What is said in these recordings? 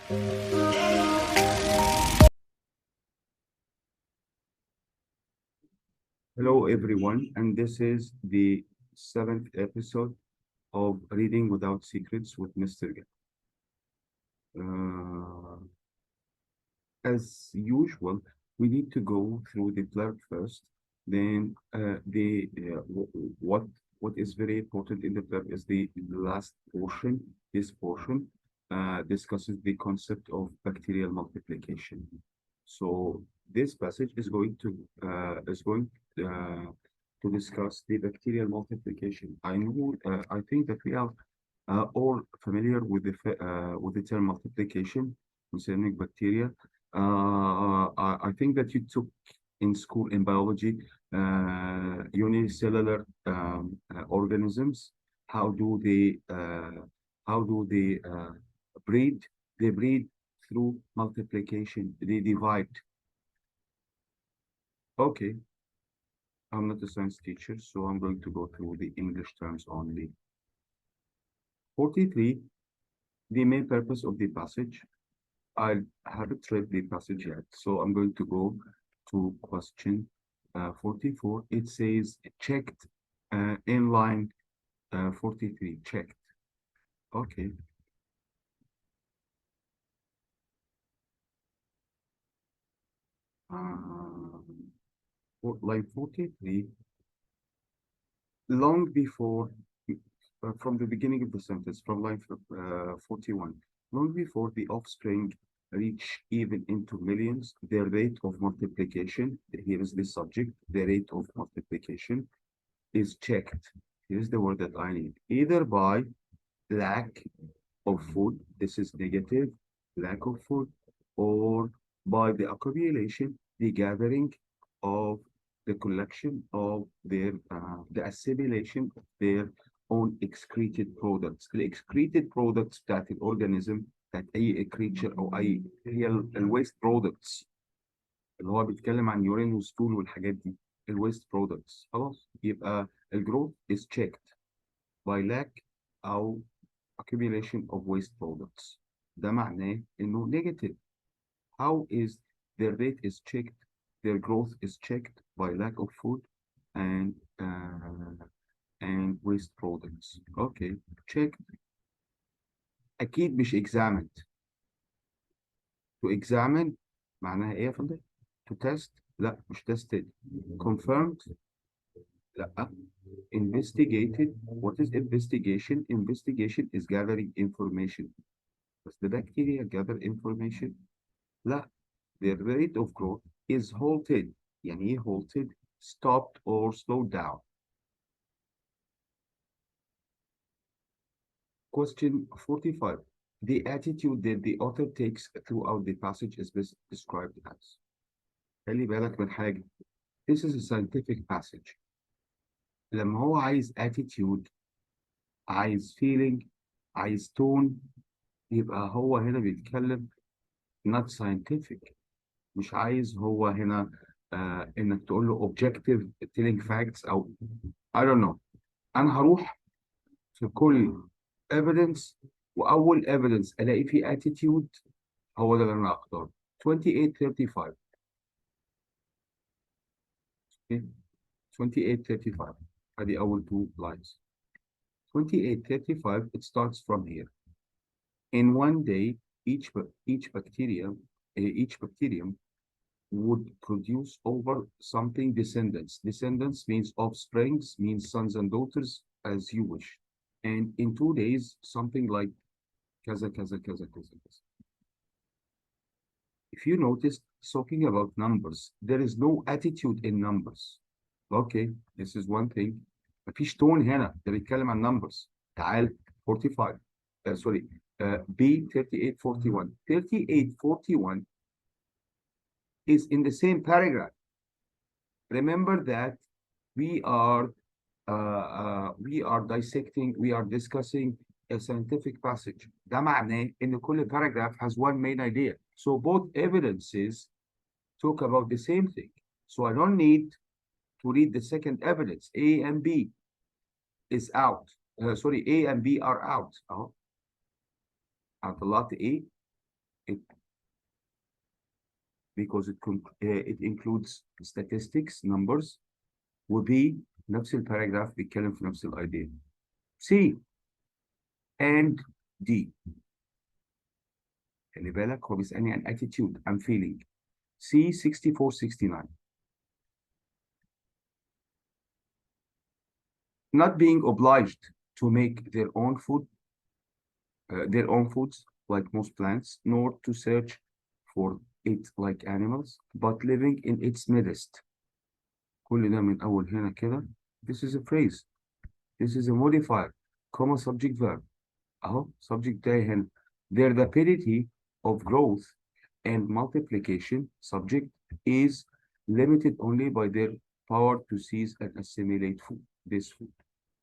Hello, everyone, and this is the 7th episode of Reading Without Secrets with Mr. Gap. As usual, we need to go through the blurb first. Then, what is very important in the blurb is the last portion. This portion discusses the concept of bacterial multiplication. So this passage is going to discuss the bacterial multiplication. I think that we are all familiar with the term multiplication concerning bacteria. I think that you took in school in biology unicellular organisms. How do they breed? They breed through multiplication. They divide. Okay, I'm not a science teacher, so I'm going to go through the English terms only. 43, the main purpose of the passage. I haven't read the passage yet, so I'm going to go to question 44. It says checked in line 43, checked. Okay. Line 43, long before, from the beginning of the sentence, from line 41, long before the offspring reach even into millions, their rate of multiplication, here is the subject, the rate of multiplication is checked. Here's the word that I need. Either by lack of food, this is negative, lack of food, or by the accumulation, the gathering of the collection of the assimilation of their own excreted products. The excreted products بتاعت الأورجانيزم بتاعت أي creature أو أي هي الويست برودكتس اللي هو بيتكلم عن يورين وستول والحاجات دي الويست برودكتس خلاص يبقى الجروث is checked by lack أو accumulation of waste products. ده معناه إنه negative. How is their rate is checked, their growth is checked by lack of food and waste products. Okay, checked. أكيد مش examined. To examine معناها إيه يا فندم؟ To test؟ لا مش tested. Confirmed؟ لا. Investigated. What is investigation? Investigation is gathering information. Does the bacteria gather information? لا. The rate of growth is halted. يعني ايه halted? Stopped or slowed down. Question 45. The attitude that the author takes throughout the passage is best described as. خلي بالك من حاجة. This is a scientific passage. لما هو عايز attitude عايز feeling عايز tone يبقى هو هنا بيتكلم not scientific. مش عايز هو هنا انك تقول له objective telling facts او I don't know. انا هروح في كل evidence واول evidence الاقي فيه attitude هو ده اللي انا اختاره. 2835 okay. 2835 ادي اول two lines. 2835 it starts from here. In one day each bacterium would produce over something descendants. Descendants means offsprings, means sons and daughters, as you wish. And in 2 days, something like kaza, kaza, kaza, kaza, kaza. If you notice, talking about numbers, there is no attitude in numbers. Okay, this is one thing. مفيش tone هنا ده بيتكلم عن numbers. تعال 45 sorry B 3841 3841 is in the same paragraph. Remember that we are dissecting, we are discussing a scientific passage. ده معناه إن كل paragraph has one main idea. So both evidences talk about the same thing. So I don't need to read the second evidence. A and B is out. Sorry, A and B are out. أهو. عطلات A it because it includes statistics numbers. وB نفس الباراجراف بيتكلم في نفس الidea. C and D. خلي بالك هو بيسألني عن attitude I'm feeling. C 64-69. Not being obliged to make their own foods like most plants, nor to search for it like animals, but living in its midst. كل ده من أول هنا كده. This is a phrase. This is a modifier, comma subject verb. أهو subject جاي هنا. Their rapidity of growth and multiplication subject is limited only by their power to seize and assimilate this food.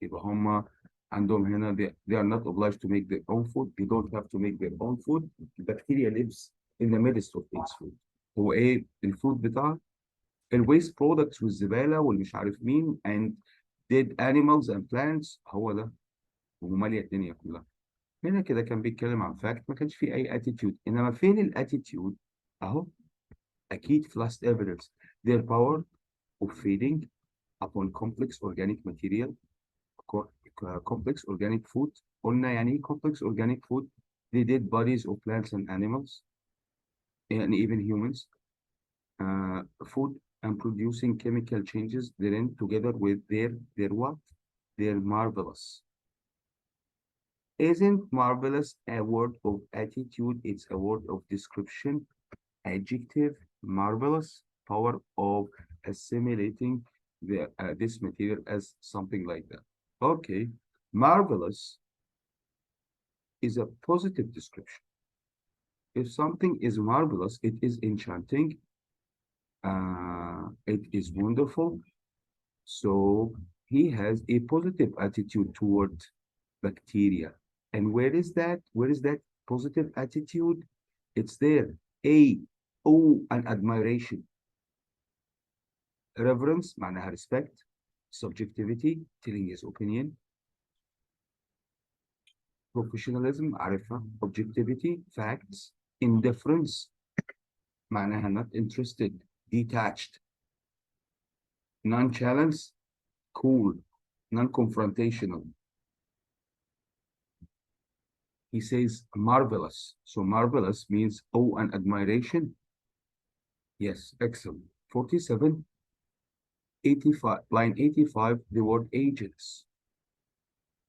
يبقى هما عندهم هنا they are not obliged to make their own food. They don't have to make their own food. Bacteria lives in the midst of its food. هو ايه الفود بتاعها؟ الويست برودكتس والزبالة والمش عارف مين and dead animals and plants هو ده ومالية الدنيا كلها. هنا كده كان بيتكلم عن فاكت ما كانش فيه أي attitude. إنما فين الاتيتيود؟ أهو أكيد في last evidence their power of feeding upon complex organic material complex organic food. قلنا يعني ايه complex organic food؟ the dead bodies of plants and animals and even humans food and producing chemical changes therein together with their what? Their marvelous. Isn't marvelous a word of attitude? It's a word of description. Adjective marvelous, power of assimilating this material as something like that. Okay, marvelous is a positive description. If something is marvelous, it is enchanting, it is wonderful. So he has a positive attitude toward bacteria. And where is that? Where is that positive attitude? It's there. An admiration. Reverence معناها respect. Subjectivity, telling his opinion. Professionalism عارفها. Objectivity, facts. Indifference معناها not interested, detached. Non-challenge, cool, non-confrontational. He says marvelous. So marvelous means awe and admiration. Yes, excellent. 47, 85, line 85, the word agents.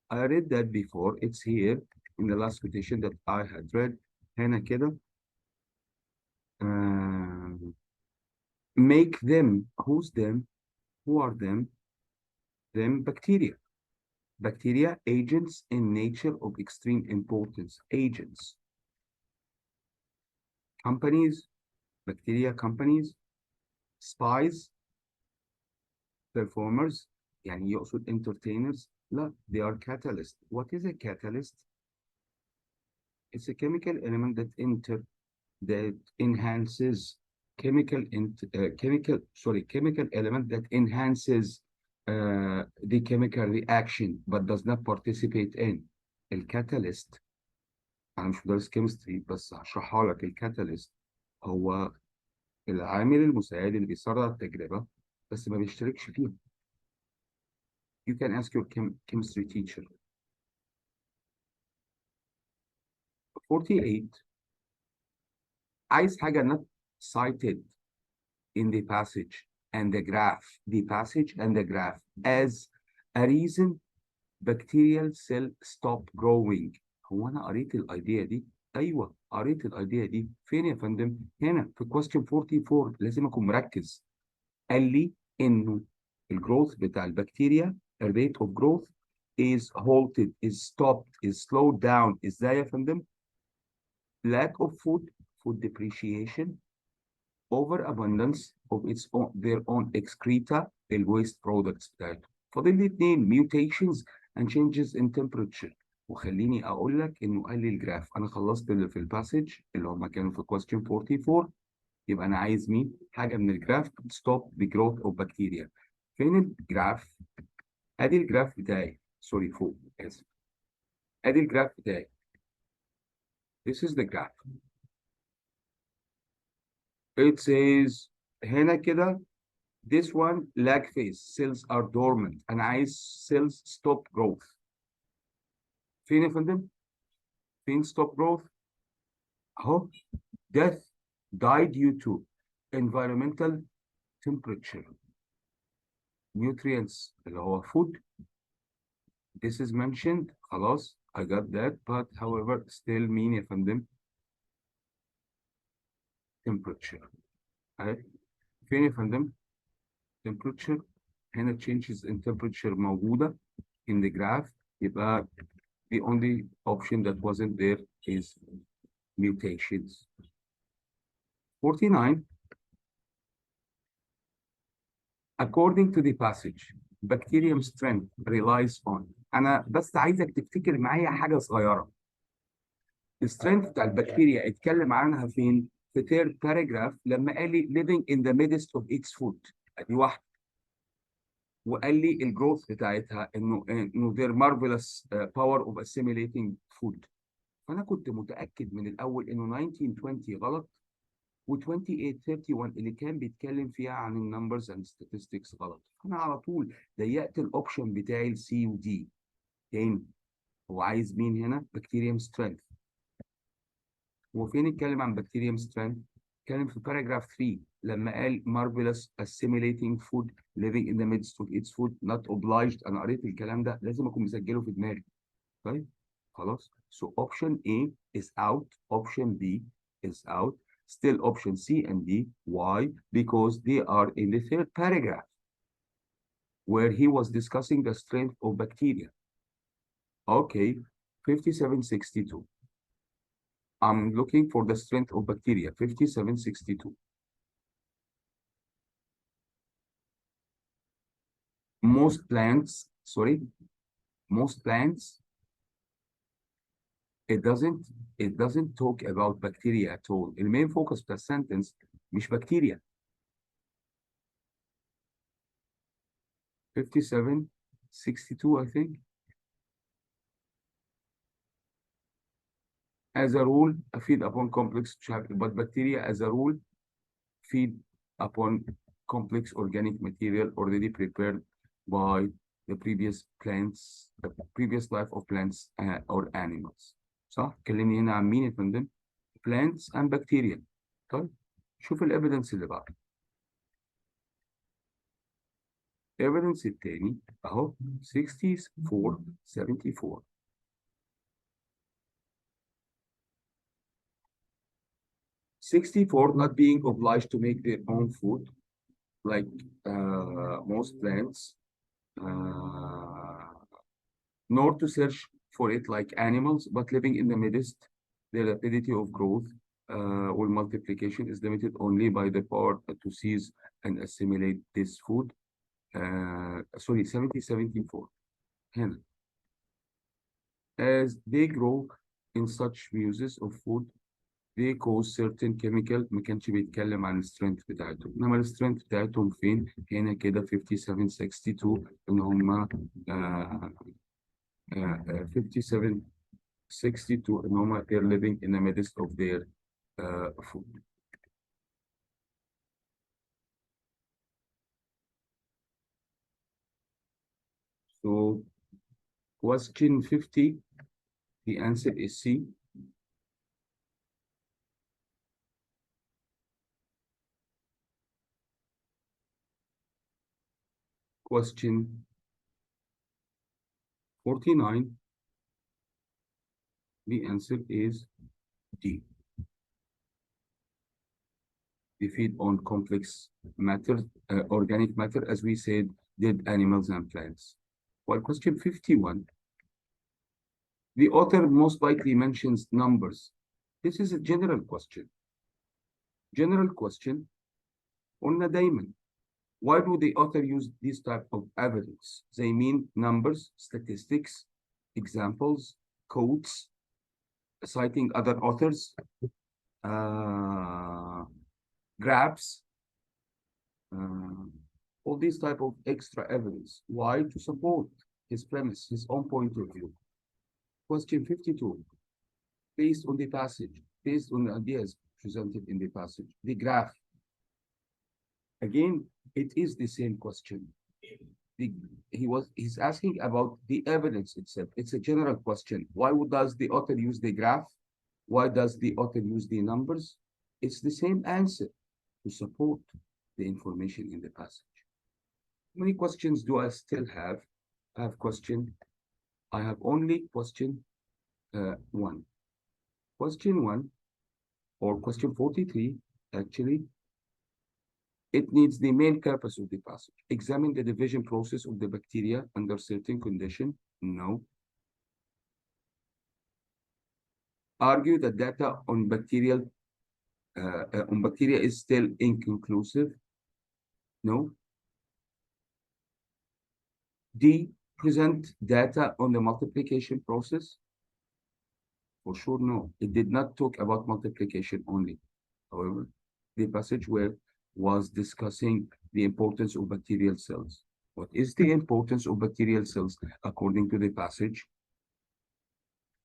I read that before. It's here in the last quotation that I had read. هنا كده. Make them. Who's them? Who are them? Them bacteria. Bacteria, agents in nature of extreme importance. Agents. Companies, bacteria companies. Spies, performers. يعني يقصد entertainers. لا, they are catalysts. What is a catalyst? It's a chemical element that enhances chemical element that enhances the chemical reaction but does not participate in. الكاتاليست انا مش مدرس كيمستري بس هشرحها لك. الكاتاليست هو العامل المساعد اللي بيسرع التجربة بس ما بيشتركش فيها. You can ask your chemistry teacher. 48 عايز حاجة not cited in the passage and the graph. The passage and the graph as a reason bacterial cell stop growing. هو أنا قريت الأيديا دي؟ أيوه قريت الأيديا دي. فين يا فندم؟ هنا في question 44. لازم أكون مركز. قال لي إنه الجروث بتاع البكتيريا الريت of growth is halted, is stopped, is slowed down. إزاي يا فندم؟ lack of food depreciation, overabundance of their own excreta, الwaste products بتاعتهم. فاضل لي اتنين mutations and changes in temperature. وخليني اقول لك انه قال لي الجراف. انا خلصت اللي في الباسج اللي هم كانوا في question 44. يبقى انا عايز مين؟ حاجه من الجراف stop the growth of bacteria. فين الجراف؟ ادي الجراف بتاعي. سوري فوق اسف. ادي الجراف بتاعي. This is the graph. It says هنا كده this one lag phase cells are dormant أنا عايز cells stop growth. فين يا فندم؟ فين stop growth؟ أهو death died due to environmental temperature nutrients اللي هو food. This is mentioned خلاص I got that but however still مين يا فندم؟ temperature. أهي فين يا فندم؟ temperature هنا changes in temperature موجودة in the graph يبقى the only option that wasn't there is mutations. 49 according to the passage bacterium strength relies on أنا بس عايزك تفتكر معايا حاجة صغيرة. السترينث بتاع البكتيريا اتكلم عنها فين؟ في third paragraph لما قال لي living in the midst of its food ادي واحده. وقال لي الجروث بتاعتها انه their marvelous power of assimilating food. فانا كنت متاكد من الاول انه 1920 غلط و2831 اللي كان بيتكلم فيها عن النمبرز اند statistics غلط. فانا على طول ضيقت الاوبشن بتاعي السي ودي. تاني هو عايز مين هنا؟ بكتيريوم سترينث. وفين اتكلم عن بكتيريوم سترينث؟ اتكلم في باراجراف 3 لما قال marvelous assimilating food living in the midst of its food not obliged. انا قريت الكلام ده لازم اكون مسجله في دماغي. طيب خلاص. So option A is out, option B is out, still option C and D. Why? Because they are in the third paragraph where he was discussing the strength of bacteria. Okay, 5762. I'm looking for the strength of bacteria, 5762. Most plants, it doesn't talk about bacteria at all. The main focus of the sentence مش bacteria. 5762 I think. As a rule, feed upon complex, but bacteria as a rule feed upon complex organic material already prepared by the previous life of plants or animals. صح؟ كلمني هنا عن مين يا فندم؟ plants and bacteria. طيب شوف الإيفيدنس اللي بعده. evidence التاني أهو 6474. not being obliged to make their own food like most plants, nor to search for it like animals, but living in the midst, the rapidity of growth or multiplication is limited only by the power to seize and assimilate this food. 7074 هنا. As they grow in such uses of food, they cause certain chemical. ما كانش بيتكلم عن السترينث بتاعتهم، انما السترينث بتاعتهم فين؟ هنا كده 5762 ان هم 5762 ان هم they're living in the midst of their food. So question 50, the answer is C. Question 49, the answer is D. They feed on complex matter, organic matter, as we said, dead animals and plants. While question 51, the author most likely mentions numbers. This is a general question. General question, قلنا دايما. Why do the author use this type of evidence? They mean numbers, statistics, examples, quotes, citing other authors, graphs, all these type of extra evidence. Why? To support his premise, his own point of view. Question 52, based on the passage, based on the ideas presented in the passage, the graph Again, it is the same question. The, he's asking about the evidence itself. It's a general question. Why does the author use the graph? Why does the author use the numbers? It's the same answer to support the information in the passage. How many questions do I still have? I have question. I have only question one. Question one, or question 43, actually, it needs the main purpose of the passage. Examine the division process of the bacteria under certain condition. No. Argue that data on bacteria is still inconclusive. No. D. Present data on the multiplication process. For sure, no. It did not talk about multiplication only. However, the passage was discussing the importance of bacterial cells. What is the importance of bacterial cells according to the passage?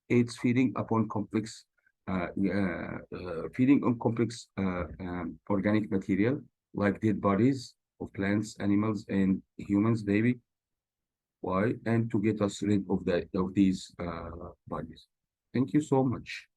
It's feeding upon complex, feeding on complex organic material like dead bodies of plants, animals, and humans, baby. Why? And to get us rid of these bodies. Thank you so much.